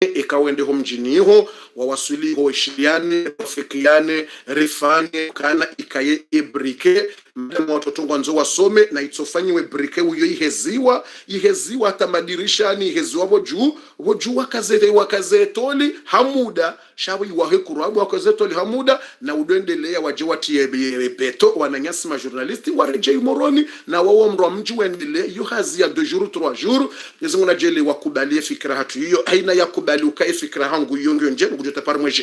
ikawende ho mjiniho wawasili ho ishiriane wafikiane rifane kana ikaye ibrike mdemo watoto ngwanzo wasome na itsofanyiwe brike uyo iheziwa hata madirishani iheziwa boju wakazetoli hamuda shawi wahe kurabu wakazetoli hamuda na udendelea waje watie beto wananyasi ma journalisti wareje moroni na wao mro mji wendele yuhazia 2 jours 3 jours yezo na jele wakubalie fikra hatu hiyo aina ya kubaluka fikra hangu yongo nje ngujota par mwe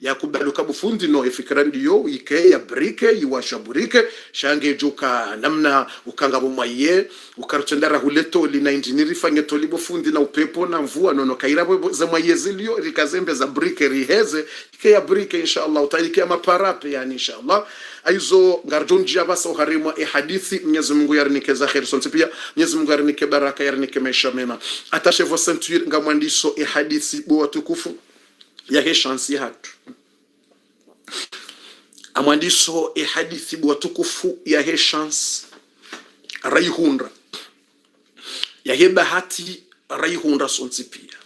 ya kubaluka bufundi no fikra ndiyo ike ya brike iwashaburike shange joka namna ukanga bomwaye ukarutendara huleto lina engineer fanye tolibo fundi na upepo na mvua nono kairabo za mwaye zilio rikazembe za brike riheze ike ya brike inshallah utaike maparape yani inshallah aizo ngardon jabasa uharimwa hadithi Mwenyezi Mungu yarnikeza khair sonte pia Mwenyezi Mungu yarnike baraka yarnike maisha mema atashe vo sentuir ngamwandiso hadithi bo watukufu ya heshansi hatu amwandiso hadithi bo watukufu ya heshans raihundra ya hebahati raihundra sonte pia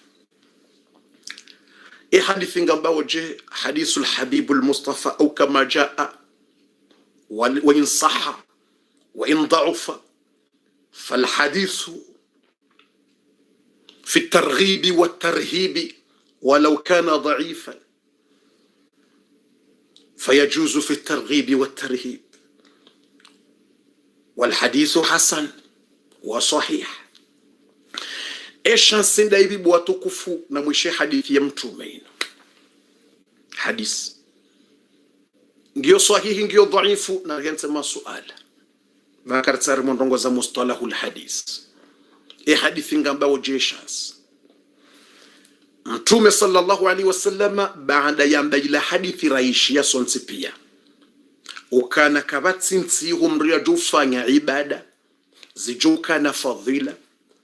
hadithi ngambao je hadithul habibul mustafa au kama jaa وإن صح وإن ضعف فالحديث في الترغيب والترهيب ولو كان ضعيفا فيجوز في الترغيب والترهيب والحديث حسن وصحيح ايش نسندا hivi bwatukufu na mwishe hadithi ya mtume hadith ngiyo sahihi ngiyo dhaifu na gente masuala vakartsari mondongo za mustalahul hadith hadithi ngamba jeshas mtume sallallahu alaihi wasallam baada ya mbila hadithi raishi ya sonsi pia ukana kabatsinti humria jufanya ibada zijuka na fadhila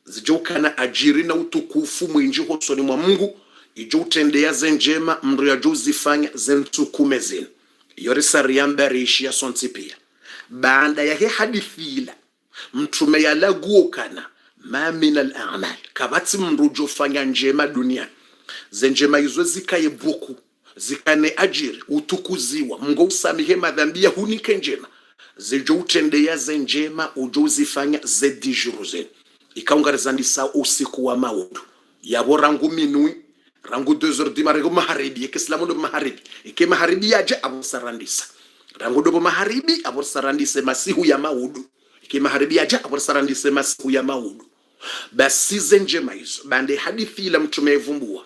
zijuka na ajiri na utukufu mwinji hosoni mwa Mungu ijutendea zenjema mria juzifanya zentukumezini yorisari yambarishi ya sonti pia baada ya hadithila mtume yalaguokana ma min al-a'mal kabati mrujo fanya njema dunia zenjema hizo zikaye buku zikane ajiri utukuziwa Mungu usamihe madhambi ya hunike njema zijo utendea zenjema ujo zifanya zedi juruzen ikaungarizandisa usiku wa maudu yabo rangu minui rangu 2 heures du matin maharibi ikislamu ndo maharibi ike maharibi yaje abusarandisa rangu ndo maharibi abusarandise masihu ya maudu ike maharibi yaje abusarandise masihu ya maudu basi zenjema hizo bande hadithi la mtume vumbua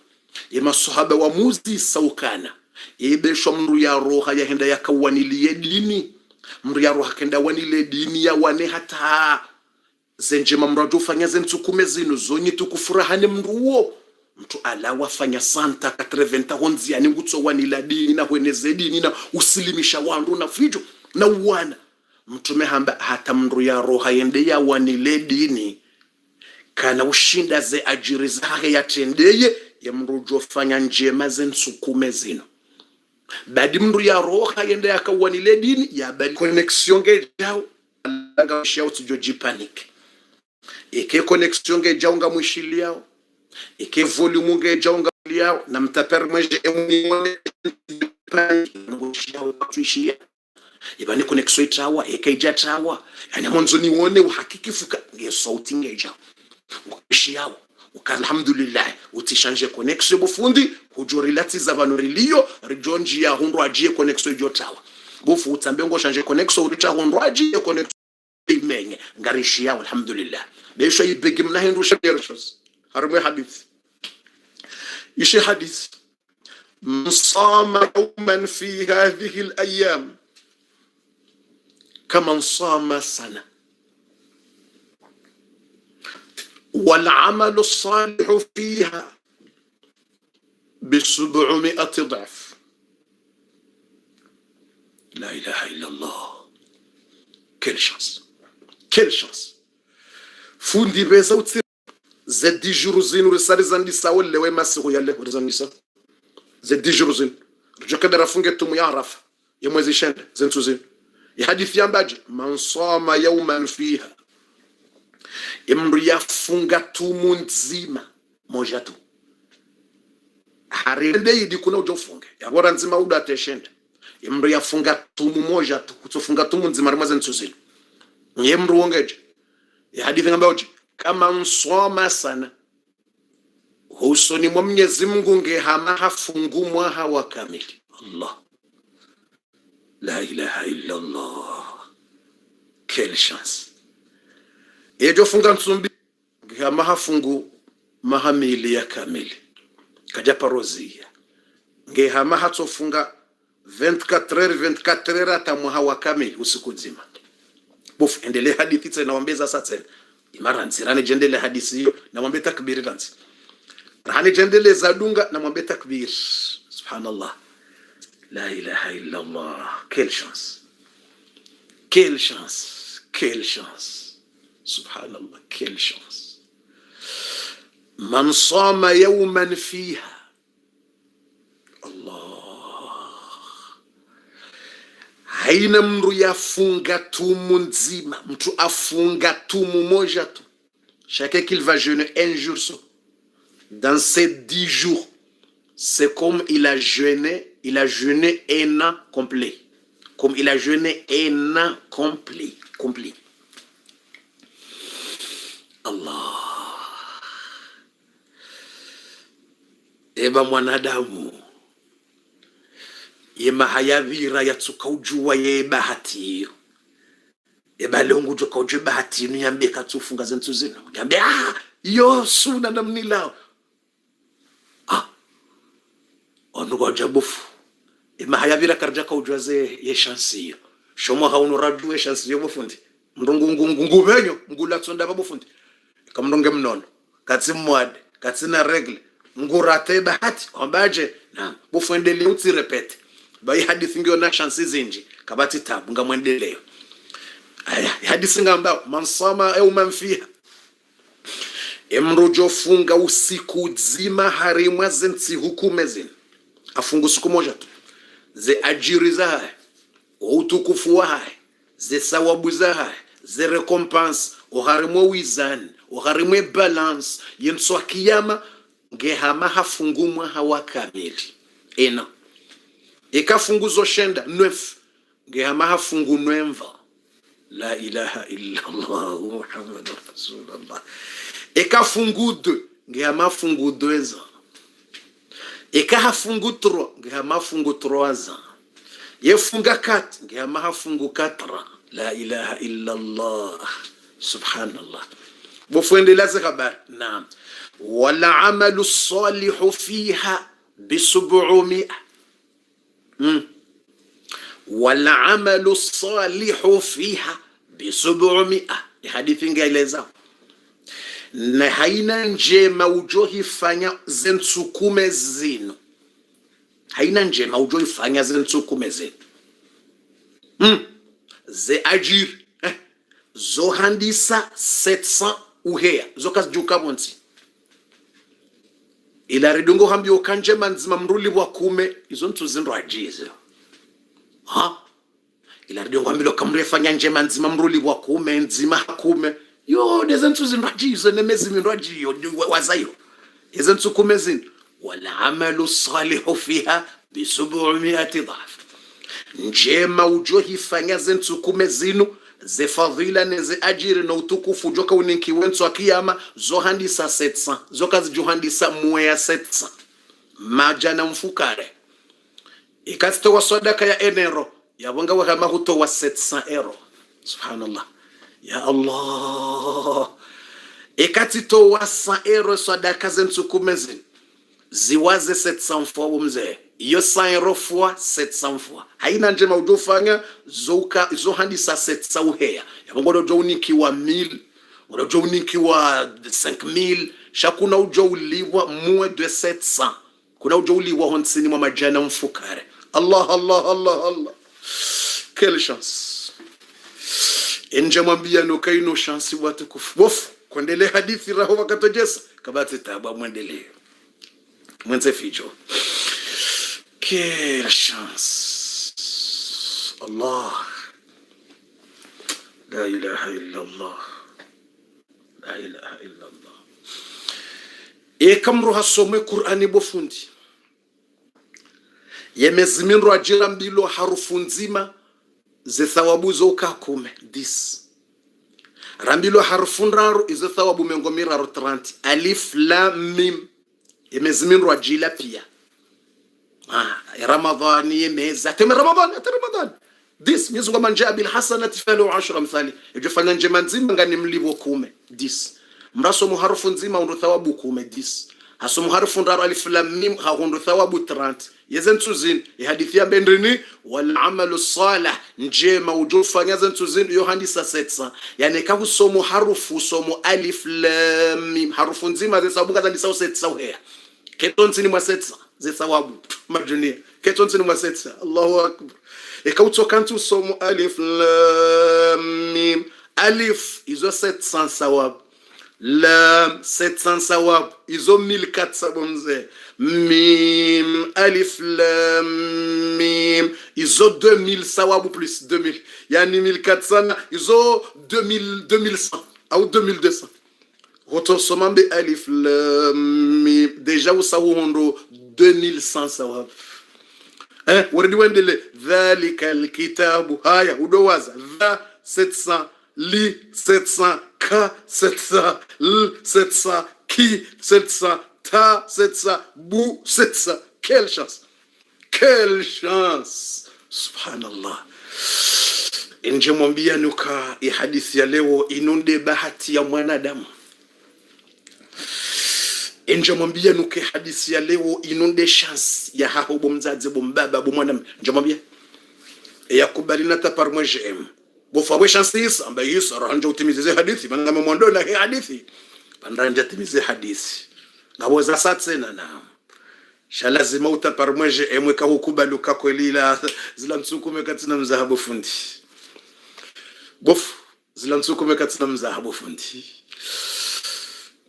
ya masahaba wa muzi saukana ibesho mru ya roha ya henda yakawanilie dini mru ya roha kenda wanile dini ya wane hata zenjema mradu fanya zentukume zinu zonyi tukufurahane mruo mtu ala wafanya santa 80 honzi yani ngutso wanila dini na hweneze dini na usilimisha wandu na fijo na uwana mtume hamba hata mru ya roha yende ya wanile dini kana ushinda ze ajiri zake yatendeye ya mrujo fanya njema zensukume zino badi mru ya roha yende yakawanile dini ya badi connexion ngejao langa wishia utujoji panic ike connexion ngejao nga mwishiliao ike volume ngejao nga mwishiliao na mtapermeje emwone ngeshao tuishia ibani connexion itawa ike ijatawa yani mwanzo nione uhakikifuka ngesauti ngejao ukishiao alhamdulillah utishanje connexion bufundi hujorelati za banorilio rijonji ya hundu ajie connexion jotawa bufu utambengo shanje connexion uricha hundu ajie connexion imenye ngarishi yao alhamdulillah besho ibegi mna hindu shadershos harumwe hadith ishi hadith msama yawman fi hadhihi al-ayyam kama sama sana والعمل الصالح فيها ب700 ضعف لا إله إلا الله كل شخص فوندي بيزوتي زدي جروزين ورسالة زندي ساول لوي ماسيغو يالله ورزاني سا زدي جروزين رجو كده رفنجتم يعرف يموزي شان زنتوزين يحدث يامباجي من صام يوما فيها imru yafunga tumu nzima moja tu harende kuna ujofunga yabora nzima uda teshenda imri yafunga tumu moja tu kutofunga tumu nzima rimaze nsuzili yemru wongeje ya hadithi ngambaoje kama nsoma sana husoni mwa Mwenyezi Mungu ngehama hafungu mwaha wa kamili. Allah, la ilaha illa Allah, quelle chance. Ejo funga nsumbi ngehama hafungu mahamili ya kamili kaja parozia ngehama hatofunga 24 heures hata mwaha wa kamili usiku nzima. Bofu endelee hadithi tena nawaambia sasa imara nzirane jendele hadithi hiyo na mwambie takbiri dansi rahani jendele zadunga na mwambie takbir. Subhanallah, la ilaha illa Allah, quelle chance, quelle chance, quelle chance. Subhanallah, quelle chance. Man sama yawman fiha, Allah, haina mtu yafunga tumu nzima, mtu afunga tumu moja tu. Chacun qu'il va jeûner un jour dans ces 10 jours, c'est comme il a jeûné un an complet. Comme il a jeûné un an complet. Allah. Eba mwanadamu yema hayavira yatsuka ujua ye bahati eba longu joka ujua bahati nyambe katsufunga zentu zino nyambe yo suna namnila onugo jabufu ema hayavira karjaka ujua ze ye chance yo shomo hauno radu ye chance yo bufundi mrungu benyo ngula tsonda babufundi kamronge mnono katsi mwade katsi na regle ngurate bahati ambaje na bufuendele uti repete bai hadithi ngio na chance zinji kabati tabu ngamwendeleo aya hadithi ngamba mansama au manfiha emrojo funga usiku zima harimwa zensi hukumezin afungu siku moja tu ze ajiri za hai utukufu wa hai ze sawabu za hai ze recompense uharimwe wizan uharimwe balance yenswa kiyama ngehama hafungumwa hawakamili ena ikafunguzo shenda 9 ngehama hafungu 9. La ilaha illa Allah Muhammadur Rasulullah. Ikafungu 2 ngehama fungu 2 ans. Ikafungu 3 ngehama fungu 3 ans. Yefunga 4 ngehama hafungu 4. La ilaha illa Allah. Subhanallah. Bofuendelea habari. Naam. Wala amalu salihu fiha bi700. Wala amalu salihu fiha bi700. Hadithi ngaeleza na haina njema ujohifanya zensukume zino. Haina njema ujohifanya zensukume zino. Ze ajir zo handisa 700 uhea zokas juka bonsi ila ridongo hambi okanje manzima mruli wa kume izo ntu zinro ajizo ila ridongo hambi lokamrefanya nje manzima mruli wa kume nzima kume yo dezo ntu zinro ajizo nemezi minro ajiyo wazayo izo ntu kume zin wala amalu salihu fiha bi700 dhaf njema ujohifanya zentu kume zinu ze fadhila ne ze ajiri na utukufu joka uninki wenso akiyama zohandisa 700 zoka zijohandisa muya 700 majana mfukare ikazito wa sadaka ya enero yabonga wa kama huto wa 700 euro. Subhanallah ya Allah. Ikazito wa 100 euro sadaka zentu kumezini ziwaze 700 fois mzee iyo 100 euro fois 700 fois haina njema ujofanya zohandisa 700 uhea yabongo ujo uniki wa 1000 ujo uniki wa 5000 shakuna ujo uliwa moins de 700 kuna ujo uliwa honsini mwa majana mfukare. Allah Allah Allah Allah, quelle chance. Enje mwambia no kaino chance watu kufu kuendelea hadithi raho wakatojesa kabati taba muendelee mwenze fijo. Quelle chance. Allah, la ilaha illa Allah, la ilaha illa Allah. E kamru hasome Qur'ani bofundi yemeziminro ajira mbilo harufu nzima ze thawabu zo kakume 10 rambilo harufu nraru izo thawabu mengomira 30 alif lam mim yemeziminro ajila pia ramadhani yemeza teme ramadan 10 miezi ngoma njaa bil hasanati falu 10 mthali ijofanya njema nzima ngani mlivo 10 mraso muharufu nzima ndo thawabu 10 haso muharufu nraru alif lam mim ha ndo thawabu 30 yezentuzini ihadithi ya bendrini wal amalu salih njema ujofanya zentuzini yo handisa 700 yani kabusomo harufu somo alif lam mim harufu nzima zesabuka zandisa 700 hea ketonsini mwa 700 zesawabu majunia ketonsini mwa 700 Allahu akbar ekautokantu somo alif lam mim alif izo 700 sawabu lam 700 sawab izo 1400 bomze mim alif lam mim izo 2000 sawab plus 2000 yani 1400 izo 2100 au 2200 roto somambe alif lam mim deja usawondo 2100 sawab waridi wendele dhalika alkitabu haya udowaza 700 li 700 ka 700 l 700 ki 700 ta 700 bu 700 quelle chance subhanallah nje mwambia nuka hadithi ya leo inunde bahati ya mwanadamu nje mwambia nuka hadithi ya leo inunde chance ya haho bomzaze bombaba bomwana nje mwambia yakubalina tapar mwajem bofawe chances ambaye Yesu aranja utimize hadithi banga mmondo na hadithi bandanja timize hadithi ngaboza satsena na shalazima utaparmweje emweka hukubaluka kwelila zila msukume katina mzahabu fundi bof zila msukume katina mzahabu fundi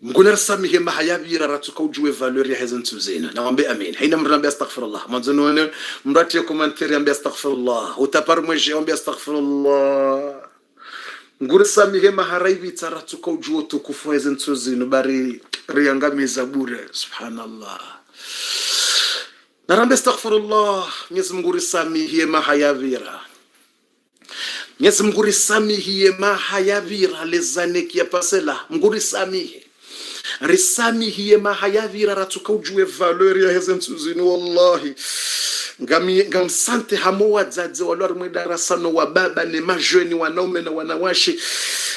mguna samihe mahayabira ratuka ujue valeur ya hizo ntuzena naombe amin haina mrambe astaghfirullah mwanzo mrati commentaire ambe astaghfirullah utaparmweje ambe astaghfirullah ngura samihe maharaibi taratuka ujue tukufu hizo ntuzena bari riyangami zabure subhanallah narambe astaghfirullah Mwenyezi Mungu risamihe mahayabira Mwenyezi Mungu risamihe mahayabira lezaneki ya pasela nguri samihe risami hiye mahayavira ratuka ujue valeur ya hezentuzini wallahi ngamsante hamo wazazi walwari mwedarasano wa baba ne majeni wanaume na wanawashi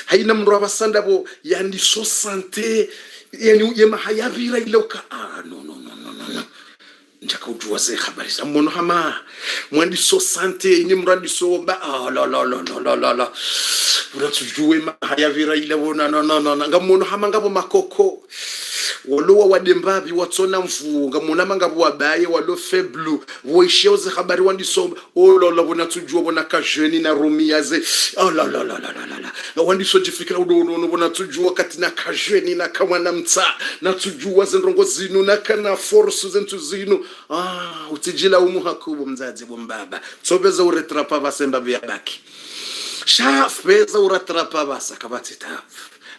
haina mndu abasanda bo yani so sante yani ye mahayavira iloka no njaka ujua ze habari za mwono hama mwandi so sante ni mrandi so ba la unatujue mahayavira ile wona no ngamono hama ngabo makoko walowa wadembabi watona mfu ngamona mangabo wabaye walo feblu woisheuze habari wandi so unatujua bona kajeni na rumiaze la wandi so jifikira udono bona tujua katina kajeni na kamwana mta na tujua zendrongo zinu na kana force zentu zinu utijila umuhakubu mzazi bombaba sobeza uretrapa basemba byabaki shaf beza uretrapa basa kabati tab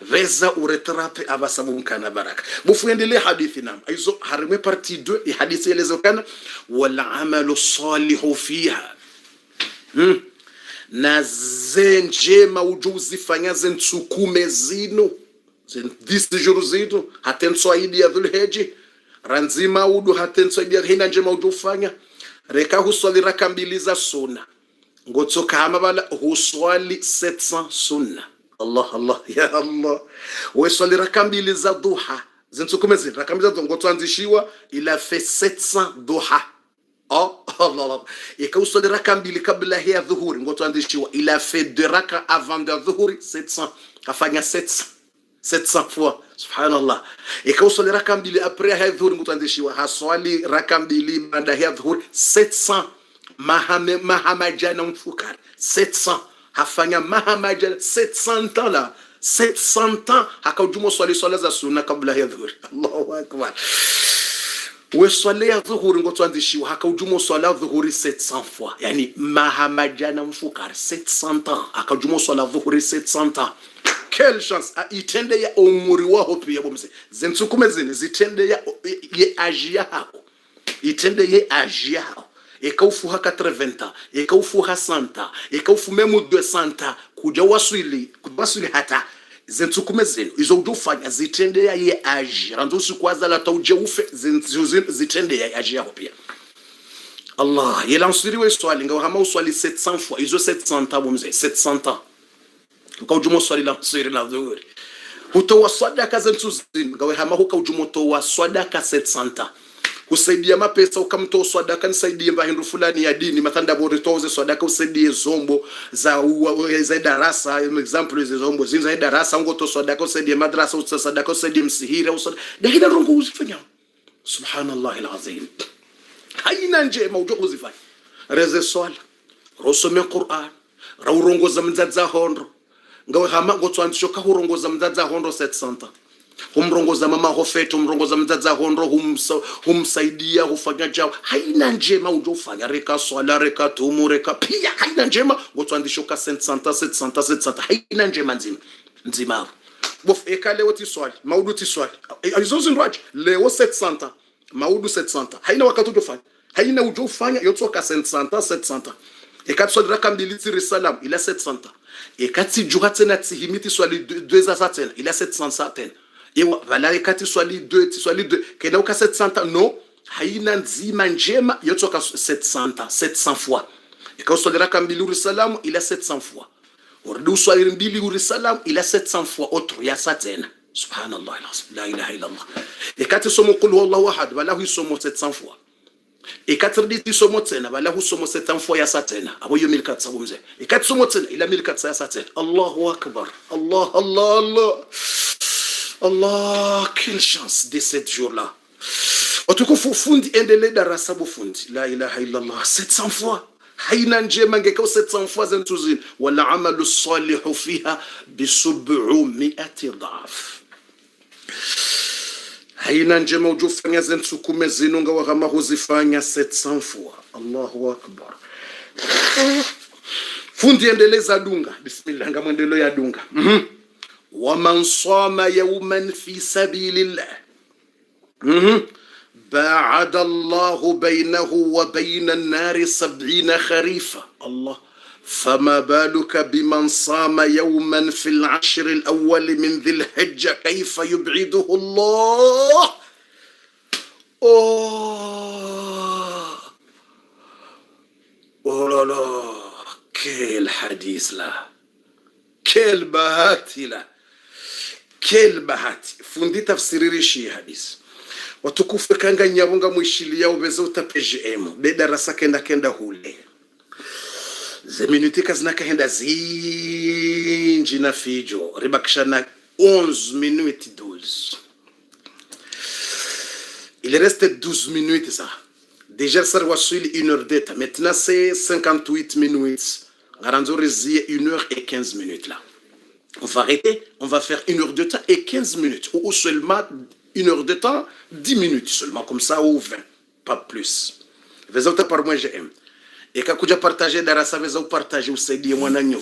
veza uretrape abasabu mkana baraka bufuendele hadithi nam aizo harime partie 2 hadithi elezokana wal amalu salihu fiha na zenjema ujuzi fanya zensukume zino zen 10 jours zino hatenso aidi ya dhulheji ranzima udu hatenso aidi ya hina njema ujufanya reka huswali raka mbili za sunna ngotsoka hamabala huswali 700 sunna Allah ya Allah weswali raka mbili za duha zensukume zino raka mbili za duha ngotwanzishiwa ila fe 700 duha Allah ikauswali raka mbili kabla ya dhuhuri ngotwanzishiwa ila fe 2 raka avant de dhuhuri 700 afanya 700 fois subhanallah ikauswali raka mbili après ya dhuhuri ngotwanzishiwa haswali raka mbili baada ya dhuhuri 700 mahamajana mfukar 700 hafanya mahamajana 700 la 700 hakaujuma swali za sunna kabla ya dhuhuri Allahu akbar weswali ya dhuhuri ngotwanzishiwa hakaujuma swala dhuhuri 700 fois yani mahamajana mfukar 700 hakaujuma swala dhuhuri 700 quelle chance itende ya umuri wao pia bomse zensukume zine zitende ya ye ajia hako itende ye ajia hako ekaufuha 80 ekaufuha 100 ekaufu memu 200 kuja waswili hata zentukume zenu izo ujufanya zitende ya ye aji ranzo sikwaza la tauje ufe zitende ya aji yako pia. Allah yela nsiriwe swali ngawa hama uswali 700 fois izo 700 bomze 700 ukaujumo swali la nsiri la dhuri hutowa sadaka zentuzini ngawa hama hukaujumo towa sadaka 700 kusaidia mapesa ukamtoa sadaka nisaidie mbahindu fulani ya dini matanda bore toze sadaka usaidie zombo za darasa example za zombo zinza darasa ngoto sadaka usaidie madrasa usasadaka usaidie msihira usaidie dakika rongo uzifanya subhanallah alazim haina njema ujoku uzifanya reze swala rosome Qur'an rawurongoza mzaza hondo ngawe hama ngotwandisho ka hurongoza mzaza hondo 700 humrongoza mama hofeto humrongoza mzaza hondo humsaidia hufanya jao haina njema ujofanya reka swala reka tumu reka pia haina njema ngotwandisho ka 700 haina njema nzima bof ekale woti swali maudu ti swali alizozi ndwaje leo 700 maudu 700 haina wakati ujofanya haina ujofanya yotoka 700 ekati swali raka mbili salam ila 700 ekati juhatena tihimiti swali 2 za tena ila 700 tena ewa vala ekati swali 2 kena uka 700 no haina nzima njema yotoka 700 fois ekati swali raka mbili salam ila 700 fois urdu swali mbili salam ila 700 fois autre ya satena subhanallah la ilaha illa allah ekati somo qul huwallahu ahad vala hu somo 700 fois ekati rditi somo tena vala hu somo 700 fois ya satena abo yo 1400 bomze ekati somo tena ila 1400 ya satena Allahu akbar Allah Allah Allah Allah, quelle chance de cette jour-là. En tout cas, fundi endele darasa bufundi. La ilaha illallah. 700 fois. Haina njema ngekao 700 fois zentuzin. Wala amalu salihu fiha bisub'u mi'ati dhaf. Haina njema ujufanya zentukume zinunga wagama huzifanya 700 fois. Allahu akbar. Fundi endele za dunga. Bismillah, ngamwendelo ya dunga. ومن صام يوما في سبيل الله باعد الله بينه وبين النار 70 خريفا الله فما بالك بمن صام يوما في العشر الأول من ذي الحجة كيف يبعده الله لا لا كل حديث لا كل بهاتي لا kel bahati fundi tafsiririshi hadisi watukufu kanga nyabunga mwishilia ubeza utapgm be darasa kenda hule ze minute kazina kaenda zinji na fijo ribakishana 11 minutes 12 il reste 12 minutes ça déjà ça wasili 1h d'état maintenant c'est 58 minutes garanzo rezie 1h15 minutes là. On va arrêter, on va faire 1 heure de temps et 15 minutes. Ou seulement 1 heure de temps, 10 minutes seulement, comme ça, ou 20, pas plus. Vezau par moi j'aime. Et quand tu as partagé darasa, vezau partager, ou c'est dit, moi n'agno.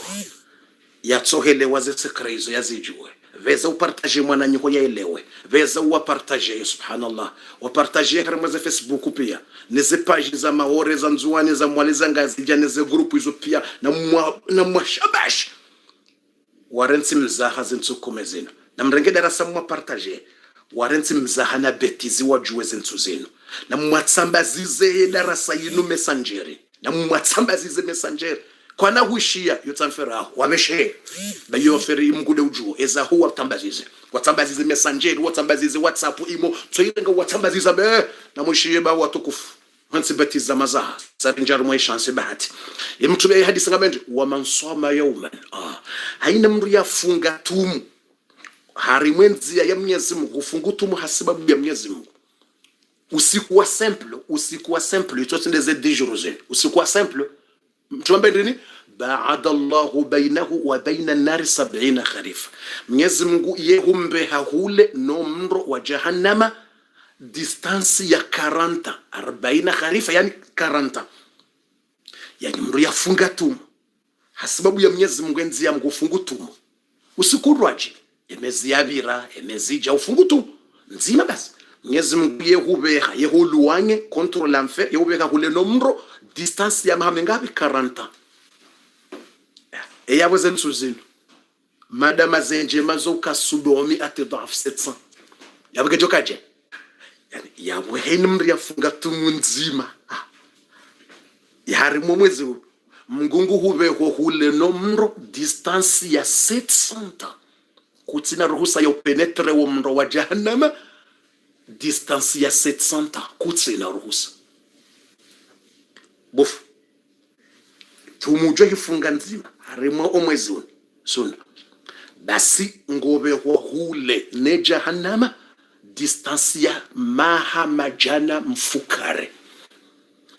Ya tsohele waze sekreizo, ya zijue. Vezau partager, moi n'agno, ya elewe. Vezau wa partager, subhanallah. Wa partager, harmaze Facebook pia. Neze page za maore, za nzuane, za mwaliza ngazi, ya neze grupu izo pia, na mwa shabash. Warensi mzaha zentukume zenu na mrenge darasa mwa partager warensi mzaha na betizi wajue zentu zenu na mwatsambazize darasa yinu messengeri na mwatsambazize messengeri kwa na huishia yotamfera wameshe bayo feri mgude ujuo eza huwa tambazize watambazize messengeri watambazize WhatsApp imo tsoyirenga watambaziza be na mushie ba watukufu hansi betiza mazaha sarinjaru mwa chance bahati yemtube hadisi ngamenje wa man soma yawman haina mru yafunga tumu harimwenzi ya Mwenyezi Mungu ufunga tumu hasibabu ya Mwenyezi Mungu usiku wa simple yote ndeze dijorozen usiku wa simple mtumbe ndini ba'ada Allahu bainahu wa baina an-nar 70 kharif Mwenyezi Mungu yehumbe hahule no mro wa jahannama distance ya 40 kharifa yani 40 yani mru yafunga tumu hasibabu ya Mwenyezi Mungu enzi ya mgufungu tumu usikurwaje emezi yabira emezija ufungu tumu nzima basi Mwenyezi Mungu yehubeha yehuluanye contre l'enfer yehubeka hule nomro distance ya mahamengapi 40 ans e yabo zensu zinu madama zenje mazo kasudomi atedaf 700 yabo kejokaje yani yabo henimri yafunga tumunzima yari mwezi mngungu hubeko hule nomro distance ya 700 ans kutina ruhusa yo penetre wo mro wa jahannama distance ya 700 ans kutsina ruhusa bofu tumujo hifunga nzima harimo omwezi suna basi ngobe hule ne jahannama distance ya mahamajana mfukare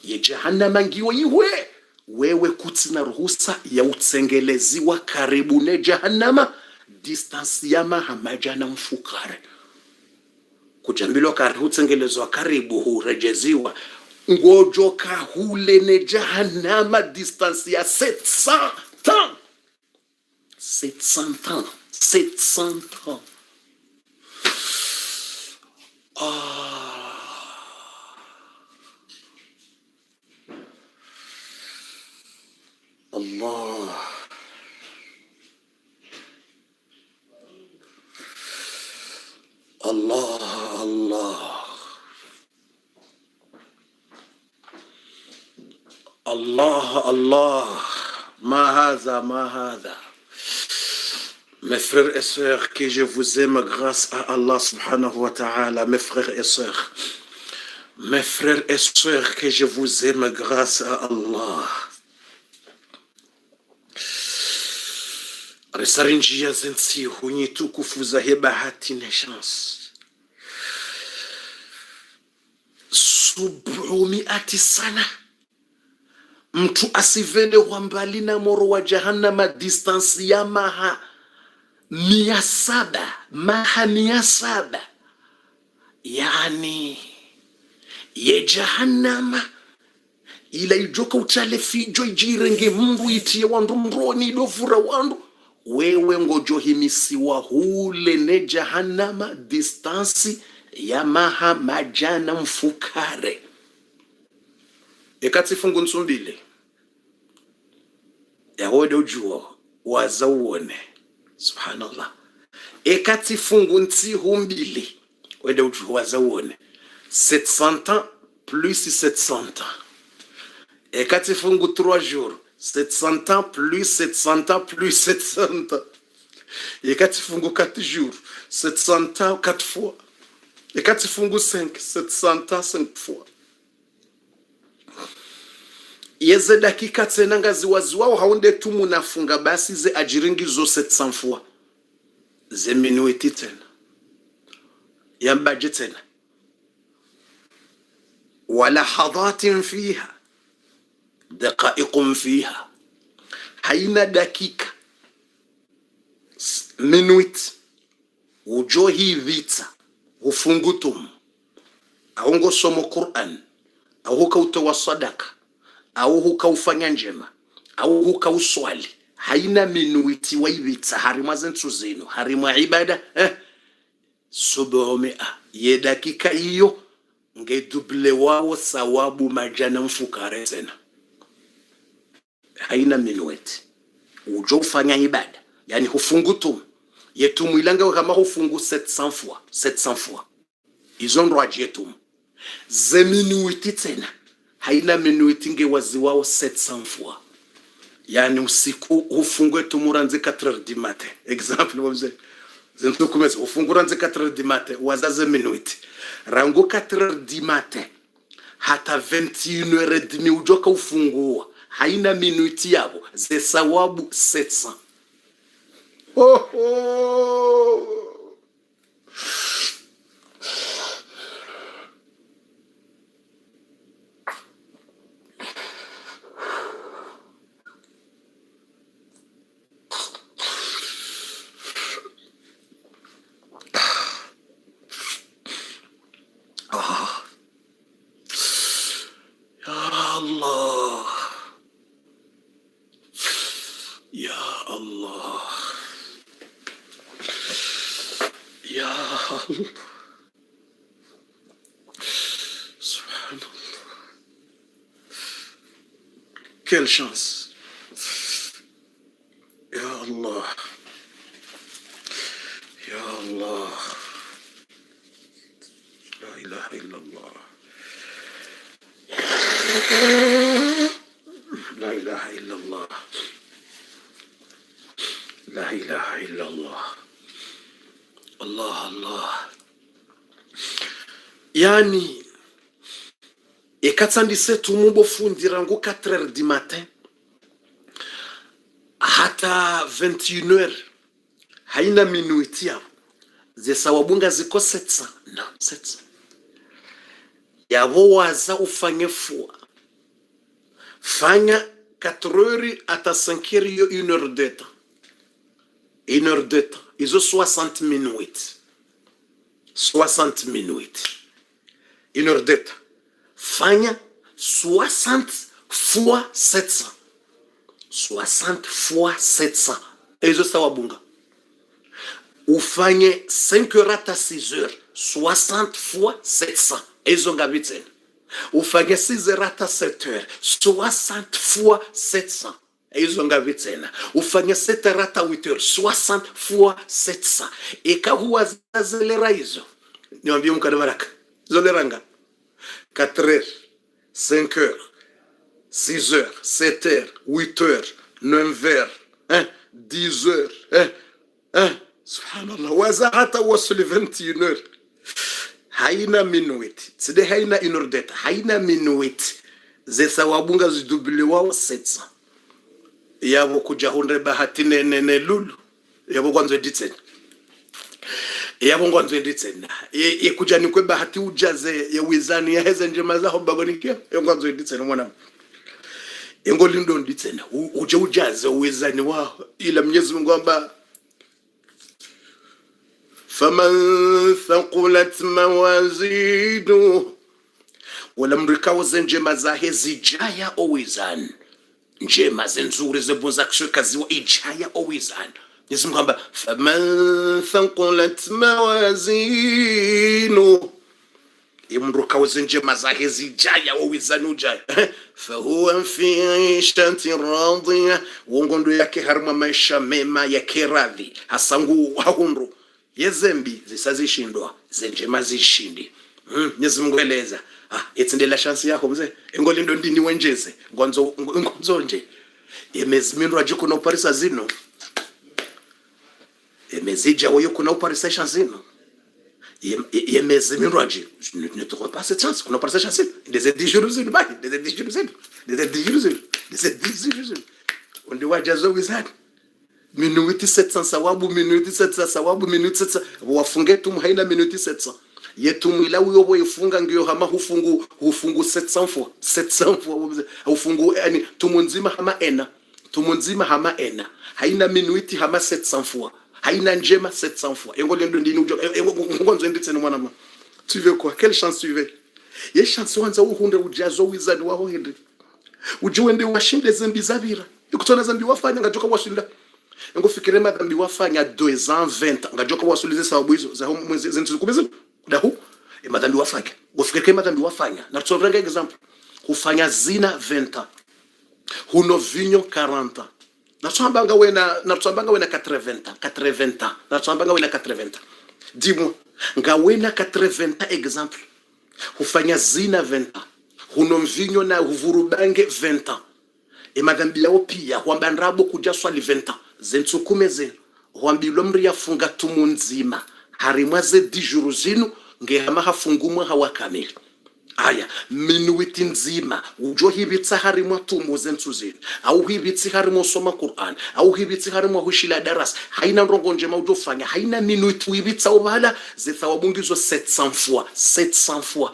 ye jahannama ngiwo iwe wewe kutsina ruhusa ya utsengeleziwa karibu ne jahannama distance ya mahamajana mfukare kujambilwa kari utsengelezwa karibu hurejeziwa ngojo kahule ne jahannama distance ya 700 ans 700 ans 700 ans Allah Allah Allah Allah Allah ma hadha mes frères et sœurs, que je vous aime grâce à Allah subhanahu wa ta'ala. Mes frères et sœurs, que je vous aime grâce à Allah. Risarinjia zensi hunyi tukufuza hebahati na chance. 700 sana. Mtu asivende wambali na moro wa jahannama distance ya maha 700 yani ye jahannama ila ijoka uchale fijo ijirenge mungu itie wandu mroni dovura wandu wewe ngojo himisiwa hule ne jahannama distance ya maha majana mfukare ekati fungu nsumbile ya wode ujuo wazauone subhanallah ekati fungu nti humbili wede ujuo wazauone 700 ans plus 700 ans ekati fungu 3 jours 700 ans plus 700 ans plus 700 ans ekati fungu 4 jours 700 ans 4 fois ekati fungu 5 700 ans 5 fois yeze dakika tena ngazi waziwao haunde tumu nafunga basi ze ajiringi zo 700 fois ze minuiti tena yambaje tena wala hadatin fiha daqaiqun fiha haina dakika minuit ujohi vita ufungutum aungo somo Qur'an au hukautoa sadaka au hukaufanya njema au hukauswali haina minuiti waivitsa harima zentu zinu harima ibada subomea ye dakika hiyo ngeduble wao sawabu majana mfukare tena haina minuiti ujo ufanya ibada yani hufungutum yetumu ilanga kama hufungu 700 fois izo ndwaje yetumu ze minuiti tena haina minuiti nge waziwao 700 fois yani usiku ufungwe tumuranze 4h du matin exemple wabze zentu kumeza ufunguranze 4h du matin wazaze minuiti rango 4h du matin hata 21h30 ujoka ufungua haina minuiti yabo ze sawabu 700 Quelle chance. Ya Allah. Ya Allah. La ilaha illallah. La ilaha illallah. La ilaha illallah. Allah Allah. Yani ekatsandise tumubo fundira ngo 4h du matin hata 21h haina minuti ya zesawabunga ziko 700 no 700 yabo waza ufanye fua fanya 4h ata 5h yo 1h de temps 1h de temps izo 60 minutes 60 minutes 1h de temps fanya 60 fois 700 60 fois 700 ezo sawabunga ufanye 5h ata 6h 60 fois 700 ezo ngabitsen ufanye 6h ata 7h 60 fois 700 ezo ngabitsena ufanye 7h ata 8h 60 fois 700 ekahuwa zazelera hizo niambie mkada baraka zoleranga 4h 5h 6h 7h 8h 9h 10h subhanallah waza hata wasuli 21h haina minuti side haina 1h data haina minuti zesa wabunga zidubili wao 700 yabo kuja hundre bahati nene lulu yabo kwanzo editsen yabo kwanzo editsen kuja ni kwe bahati ujaze ya wizani ya heze njema za hobagonikia yabo kwanzo editsen mwana engolindo nditsen uje ujaze wizani wao ila Mwenyezi Mungu amba faman thaqulat mawazinu wala mrikao zenjema za hezi jaya owizani njema zenzuri zebunza kaziwa ijaya owizani Mwenyezi Mungu amba faman thaqulat mawazinu imrukao zenjema za hezi jaya owizani ujaya fahuwa fi ishati radhiya wongondo yake harma maisha mema yake radhi hasangu wahundu yezembi zisazishindwa zenjema zishindi Mwenyezi Mungu eleza yetsindela chance yako mzee engolindo ndini wenjeze ngonzo nje yemezimindwa jiko na uparisa zino yemezija woyo kuna uparisa chance zino yemezimindwa je ne te pas cette chance kuna uparisa chance des 10 jours zino baki des 10 jours zino undi wajazo wizard minuti 700 sawabu minuti 700 sawabu minuti 700 wafunge tumu haina minuti 700 yetumu ila uyobo ifunga ngiyo hama hufungu 700 fois hufungu yani tumunzima hama ena haina minuti hama 700 fois haina njema 700 fois engolendo ndini ujo ngonzo nditsene mwana ma tu veux quoi quelle chance tu veux ye chance wanza uhunde ujazo wizard waho hindi ujiwende washinde zambi zavira ikutona zambi wafanya ngajoka washinda ngofikire madhambi wafanya 2 ans 20 ngajoka wasulize sababu hizo za mwezi zentukubiza dahu madhambi wafanya ngofikire madhambi wafanya na tutovranga example kufanya zina 20 huno vinyo 40 na tuambanga wena 80 na tuambanga wena 80 dis-moi ngawena 80 exemple kufanya zina 20 huno vinyo na uvurubange 20 madhambi yao pia huamba nrabo kuja swali 20 zentsukume zenu huambilwa mri yafunga tumunzima harimwaze 10 jours zinu ngehama hafungumwa hawakamili aya minuti nzima ujo hibitsa harimwa tumu zentsu zenu au hibitsi harimwa soma Qur'an au hibitsi harimwa hushila darasa haina ndongo njema ujofanya haina minuti hibitsa ubala zethawabungizwa 700 fois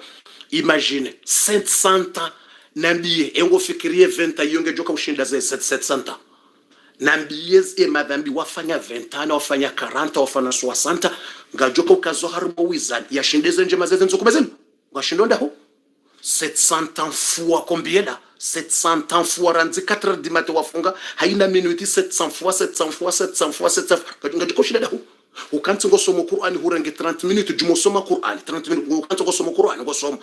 imagine 700 nambie engo fikirie 20 yonge joka ushinda ze 700 nambie madhambi wafanya 20 wafanya 40 wafanya 60 ngajoka ukazo harimo wizard yashindeze njema zeze nzokumezeni ngashindonda ho 700 fois combien là 700 fois ranzi 4 heures du matin wafunga haina minuti 700 fois ngajoka ushinda ho ukanti ngosoma Qur'ani hurenge 30 minutes jumo soma Qur'ani 30 minutes ukanti ngosoma Qur'ani ngosoma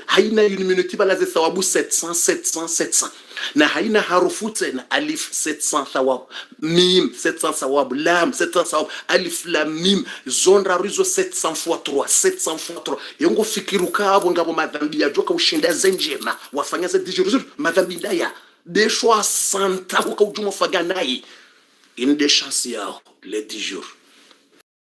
haina une minute bala za thawabu 700 na haina harufu tena alif 700 thawabu mim 700 thawabu lam 700 thawabu alif lam mim zonra rizo 700 fois 3 yongo fikiru kabo ngabo madhambi ya joka ushinda zenjema wafanya za dijuru madhambi ndaya de choix santa kwa ujuma faganai in de chance yao les 10 jours